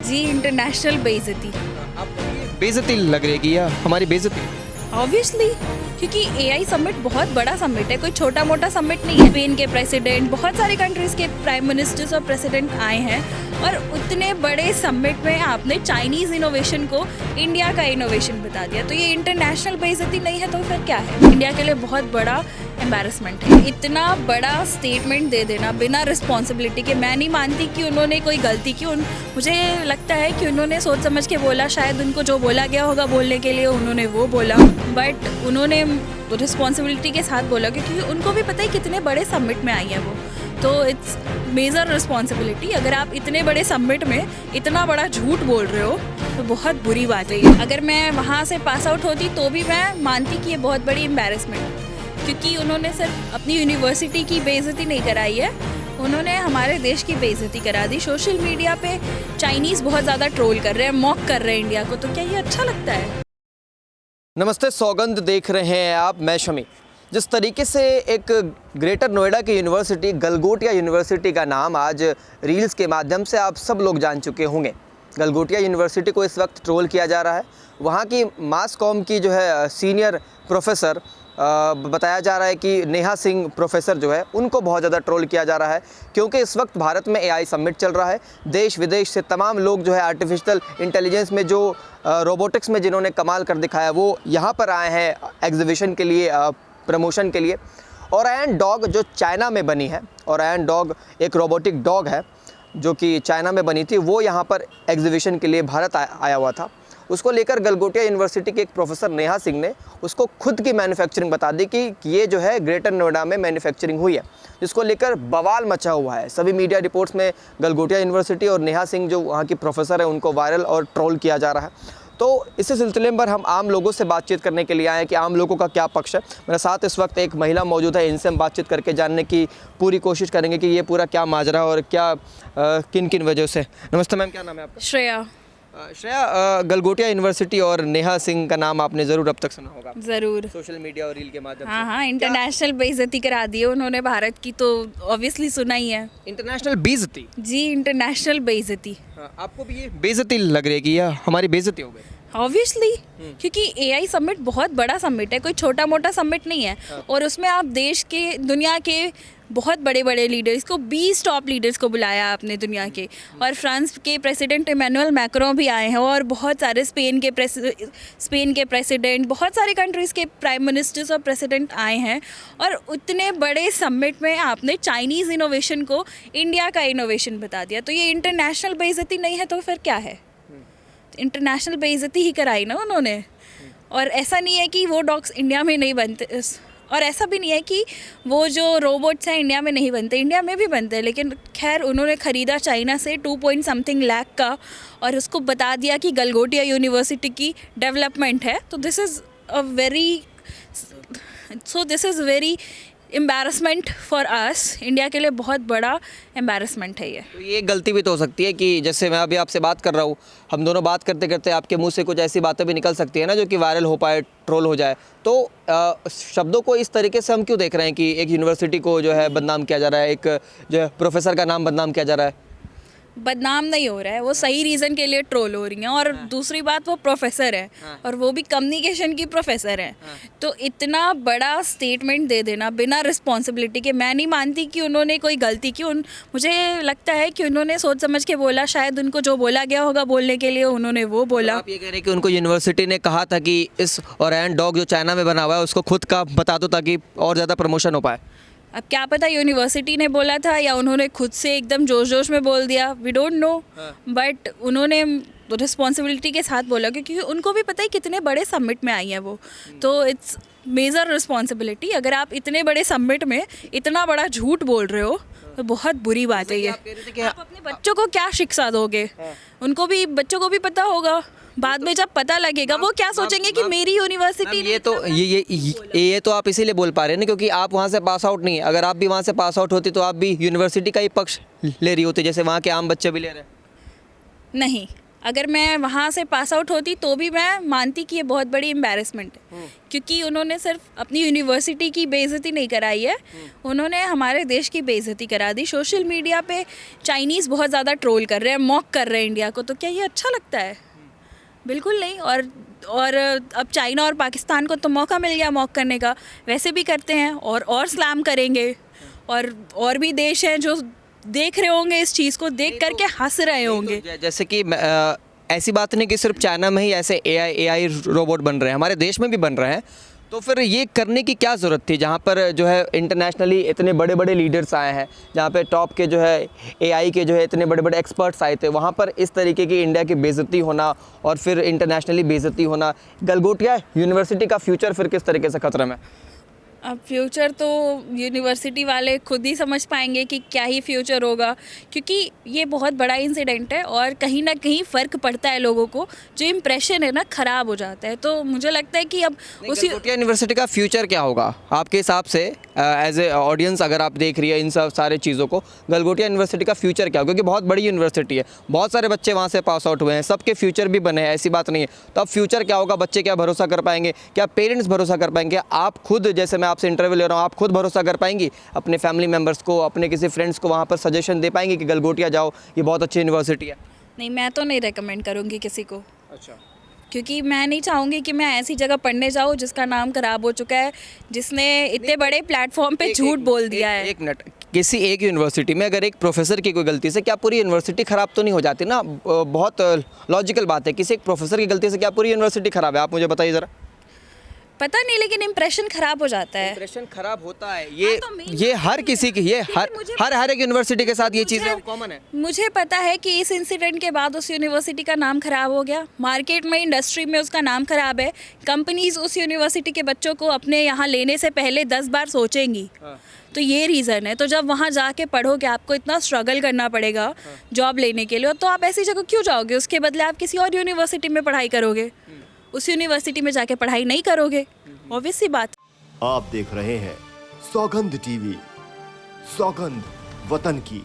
जी international बेइज्जती। आपको ये बेइज्जती लग रही है कि यह हमारी बेइज्जती है? ऑब्वियसली, क्योंकि एआई समिट बहुत बड़ा समिट है, कोई छोटा मोटा समिट नहीं है। स्पेन के प्रेसिडेंट, बहुत सारे कंट्रीज के प्राइम मिनिस्टर्स और प्रेसिडेंट आए हैं और उतने बड़े समिट में आपने चाइनीज़ इनोवेशन को इंडिया का इनोवेशन बता दिया, तो ये इंटरनेशनल बेइज्जती नहीं है तो फिर क्या है? इंडिया के लिए बहुत बड़ा एम्बैरसमेंट है। इतना बड़ा स्टेटमेंट दे देना बिना रिस्पॉन्सिबिलिटी के। मैं नहीं मानती कि उन्होंने कोई गलती की। मुझे लगता है कि उन्होंने सोच समझ के बोला, शायद उनको जो बोला गया होगा बोलने के लिए उन्होंने वो बोला, बट उन्होंने रिस्पॉन्सिबिलिटी के साथ बोला क्योंकि उनको भी पता है कितने बड़े समिट में आई है वो। तो इट्स मेजर रिस्पॉन्सिबिलिटी। अगर आप इतने बड़े समिट में इतना बड़ा झूठ बोल रहे हो तो बहुत बुरी बात है ये। अगर मैं वहाँ से पास आउट होती तो भी मैं मानती कि ये बहुत बड़ी एम्बैरसमेंट है, क्योंकि उन्होंने सिर्फ अपनी यूनिवर्सिटी की बेइज्जती नहीं कराई है, उन्होंने हमारे देश की बेइज्जती करा दी। सोशल मीडिया पे चाइनीज़ बहुत ज़्यादा ट्रोल कर रहे हैं, मॉक कर रहे हैं इंडिया को, तो क्या ये अच्छा लगता है? नमस्ते, सौगंध देख रहे हैं आप, मैं शमी। जिस तरीके से एक ग्रेटर नोएडा की यूनिवर्सिटी गलगोटिया यूनिवर्सिटी का नाम आज रील्स के माध्यम से आप सब लोग जान चुके होंगे। गलगोटिया यूनिवर्सिटी को इस वक्त ट्रोल किया जा रहा है। वहाँ की मास कॉम की जो है सीनियर प्रोफेसर बताया जा रहा है कि नेहा सिंह प्रोफेसर जो है उनको बहुत ज़्यादा ट्रोल किया जा रहा है, क्योंकि इस वक्त भारत में एआई समिट चल रहा है। देश विदेश से तमाम लोग जो है आर्टिफिशियल इंटेलिजेंस में, जो रोबोटिक्स में जिन्होंने कमाल कर दिखाया, वो यहाँ पर आए हैं एग्जीबिशन के लिए, प्रमोशन के लिए। ओरायन डॉग जो चाइना में बनी है, ओरायन डॉग एक रोबोटिक डॉग है जो कि चाइना में बनी थी, वो यहाँ पर एग्जीबिशन के लिए भारत आया हुआ था। उसको लेकर गलगोटिया यूनिवर्सिटी के एक प्रोफेसर नेहा सिंह ने उसको खुद की मैन्युफैक्चरिंग बता दी कि ये जो है ग्रेटर नोएडा में मैन्युफैक्चरिंग हुई है, जिसको लेकर बवाल मचा हुआ है। सभी मीडिया रिपोर्ट्स में गलगोटिया यूनिवर्सिटी और नेहा सिंह जो वहाँ की प्रोफेसर है उनको वायरल और ट्रोल किया जा रहा है। तो इसी सिलसिले में हम आम लोगों से बातचीत करने के लिए आए हैं कि आम लोगों का क्या पक्ष है। मेरे साथ इस वक्त एक महिला मौजूद है, इनसे हम बातचीत करके जानने की पूरी कोशिश करेंगे कि ये पूरा क्या माजरा और क्या किन किन वजह से। नमस्ते मैम, क्या नाम है आपका? श्रेया। श्रेया, गलगोटिया यूनिवर्सिटी और नेहा सिंह का नाम आपने ज़रूर अब तक सुना होगा, ज़रूर। सोशल मीडिया और रील के माध्यम हाँ से। हाँ, इंटरनेशनल बेइज्जती करा दी है उन्होंने भारत की, तो ऑब्वियसली सुना ही है। इंटरनेशनल बेइज्जती? जी इंटरनेशनल बेइज्जती। हाँ, आपको भी ये बेइज्जती लग रही है कि यह हमारी बेइज्जती हो गई? ऑब्वियसली, क्योंकि एआई समिट बहुत बड़ा समिट है, कोई छोटा मोटा समिट नहीं है। और उसमें आप देश के, दुनिया के बहुत बड़े बड़े लीडर्स को, 20 टॉप लीडर्स को बुलाया आपने दुनिया के। और फ्रांस के प्रेसिडेंट इमैनुअल मैक्रों भी आए हैं, और बहुत सारे स्पेन के प्रेसिडेंट, बहुत सारे कंट्रीज़ के प्राइम मिनिस्टर्स और प्रेसिडेंट आए हैं। और उतने बड़े समिट में आपने चाइनीज़ इनोवेशन को इंडिया का इनोवेशन बता दिया, तो ये इंटरनेशनल बेइज्जती नहीं है तो फिर क्या है? इंटरनेशनल बेइज्जती ही कराई ना उन्होंने। और ऐसा नहीं है कि वो डॉग्स इंडिया में नहीं बनते, और ऐसा भी नहीं है कि वो जो रोबोट्स हैं इंडिया में नहीं बनते, इंडिया में भी बनते हैं। लेकिन खैर, उन्होंने ख़रीदा चाइना से 2 पॉइंट समथिंग लाख का, और उसको बता दिया कि गलगोटिया यूनिवर्सिटी की डेवलपमेंट है। तो this is very embarrassment for us. India के लिए बहुत बड़ा एम्बैरसमेंट है ये। तो ये गलती भी तो हो सकती है कि जैसे मैं अभी आपसे बात कर रहा हूँ, हम दोनों बात करते करते आपके मुंह से कुछ ऐसी बातें भी निकल सकती है ना जो कि वायरल हो पाए, ट्रोल हो जाए। तो शब्दों को इस तरीके से हम क्यों देख रहे हैं कि एक यूनिवर्सिटी को जो है बदनाम किया जा रहा है, एक जो है प्रोफेसर का नाम बदनाम किया जा रहा है? बदनाम नहीं हो रहा है, वो सही रीज़न के लिए ट्रोल हो रही हैं। और दूसरी बात, वो प्रोफेसर है, और वो भी कम्युनिकेशन की प्रोफेसर है। तो इतना बड़ा स्टेटमेंट दे देना बिना रिस्पॉन्सिबिलिटी के, मैं नहीं मानती कि उन्होंने कोई गलती की। मुझे लगता है कि उन्होंने सोच समझ के बोला, शायद उनको जो बोला गया होगा बोलने के लिए उन्होंने वो बोला। आप ये कह रहे हैं कि उनको यूनिवर्सिटी ने कहा था कि इस ओरायन डॉग जो चाइना में बना हुआ है उसको खुद का बता दो ताकि और ज़्यादा प्रमोशन हो पाए? अब क्या पता यूनिवर्सिटी ने बोला था या उन्होंने खुद से एकदम जोश जोश में बोल दिया, वी डोंट नो। बट उन्होंने रिस्पॉन्सिबिलिटी के साथ बोला, क्योंकि उनको भी पता है कितने बड़े समिट में आई है वो। तो इट्स मेजर रिस्पॉन्सिबिलिटी। अगर आप इतने बड़े समिट में इतना बड़ा झूठ बोल रहे हो तो बहुत बुरी बात है ये। आप अपने बच्चों को क्या शिक्षा दोगे? उनको भी, बच्चों को भी पता होगा, बाद में जब पता लगेगा वो क्या सोचेंगे कि मेरी यूनिवर्सिटी ने। ये तो ये तो आप इसीलिए बोल पा रहे हैं ना क्योंकि आप वहाँ से पास आउट नहीं है। अगर आप भी वहाँ से पास आउट होती तो आप भी यूनिवर्सिटी का ही पक्ष ले रही होती, जैसे वहाँ के आम बच्चे भी ले रहे हैं। नहीं, अगर मैं वहाँ से पास आउट होती तो भी मैं मानती कि ये बहुत बड़ी एम्बैरेसमेंट है, क्योंकि उन्होंने सिर्फ अपनी यूनिवर्सिटी की बेइज्जती नहीं कराई है, उन्होंने हमारे देश की बेइज्जती करा दी। सोशल मीडिया पे चाइनीज़ बहुत ज़्यादा ट्रोल कर रहे हैं, मॉक कर रहे हैं इंडिया को, तो क्या ये अच्छा लगता है? बिल्कुल नहीं। और अब चाइना और पाकिस्तान को तो मौका मिल गया मॉक करने का, वैसे भी करते हैं और स्लैम करेंगे। और भी देश हैं जो देख रहे होंगे, इस चीज़ को देख करके हंस रहे होंगे। जैसे कि ऐसी बात नहीं कि सिर्फ चाइना में ही ऐसे एआई रोबोट बन रहे हैं, हमारे देश में भी बन रहे हैं। तो फिर ये करने की क्या ज़रूरत थी, जहाँ पर जो है इंटरनेशनली इतने बड़े बड़े लीडर्स आए हैं, जहाँ पे टॉप के जो है एआई के जो है इतने बड़े बड़े एक्सपर्ट्स आए थे, वहाँ पर इस तरीके की इंडिया की बेइज्जती होना और फिर इंटरनेशनली बेइज्जती होना, गलगोटिया यूनिवर्सिटी का फ्यूचर फिर किस तरीके से खतरे में? अब फ्यूचर तो यूनिवर्सिटी वाले खुद ही समझ पाएंगे कि क्या ही फ्यूचर होगा, क्योंकि ये बहुत बड़ा इंसिडेंट है और कहीं ना कहीं फ़र्क पड़ता है लोगों को, जो इम्प्रेशन है ना ख़राब हो जाता है। तो मुझे लगता है कि अब उसी गलगोटिया यूनिवर्सिटी का फ्यूचर क्या होगा आपके हिसाब से? एज ए ऑडियंस अगर आप देख रही है इन सब सारे चीज़ों को, गलगोटिया यूनिवर्सिटी का फ्यूचर क्या होगा? क्योंकि बहुत बड़ी यूनिवर्सिटी है, बहुत सारे बच्चे वहाँ से पास आउट हुए हैं, सबके फ्यूचर भी बने हैं, ऐसी बात नहीं है। तो अब फ्यूचर क्या होगा? बच्चे क्या भरोसा कर पाएंगे? क्या पेरेंट्स भरोसा कर पाएंगे? आप खुद, जैसे मैं आपसे इंटरव्यू ले रहा हूँ, आप खुद भरोसा कर पाएंगी अपने फैमिली मेम्बर्स को, अपने किसी फ्रेंड्स को वहाँ पर सजेशन दे पाएंगे कि गलगोटिया जाओ, ये बहुत अच्छी यूनिवर्सिटी है? नहीं, मैं तो नहीं रेकमेंड करूँगी किसी को, अच्छा। क्योंकि मैं नहीं चाहूँगी कि मैं ऐसी जगह पढ़ने जाऊँ जिसका नाम खराब हो चुका है, जिसने इतने बड़े प्लेटफॉर्म पे झूठ बोल दिया है। एक मिनट, किसी एक यूनिवर्सिटी में अगर एक प्रोफेसर की कोई गलती से क्या पूरी यूनिवर्सिटी खराब तो नहीं हो जाती ना? बहुत लॉजिकल बात है, किसी एक प्रोफेसर की गलती से क्या पूरी यूनिवर्सिटी खराब है? आप मुझे बताइए ज़रा। पता नहीं, लेकिन इम्प्रेशन खराब हो जाता है। इंप्रेशन खराब होता है, ये तो मेन ये बात हर ये किसी की, ये हर एक यूनिवर्सिटी के साथ ये चीज़ें कॉमन है। मुझे पता है कि इस इंसिडेंट के बाद उस यूनिवर्सिटी का नाम खराब हो गया, मार्केट में, इंडस्ट्री में उसका नाम खराब है। कंपनीज उस यूनिवर्सिटी के बच्चों को अपने यहाँ लेने से पहले 10 बार सोचेंगी। तो ये रीज़न है। तो जब वहाँ जाके पढ़ोगे, आपको इतना स्ट्रगल करना पड़ेगा जॉब लेने के लिए, तो आप ऐसी जगह क्यों जाओगे? उसके बदले आप किसी और यूनिवर्सिटी में पढ़ाई करोगे, उस यूनिवर्सिटी में जाके पढ़ाई नहीं करोगे। ऑब्वियस सी बात। आप देख रहे हैं सौगंध टीवी, सौगंध वतन की।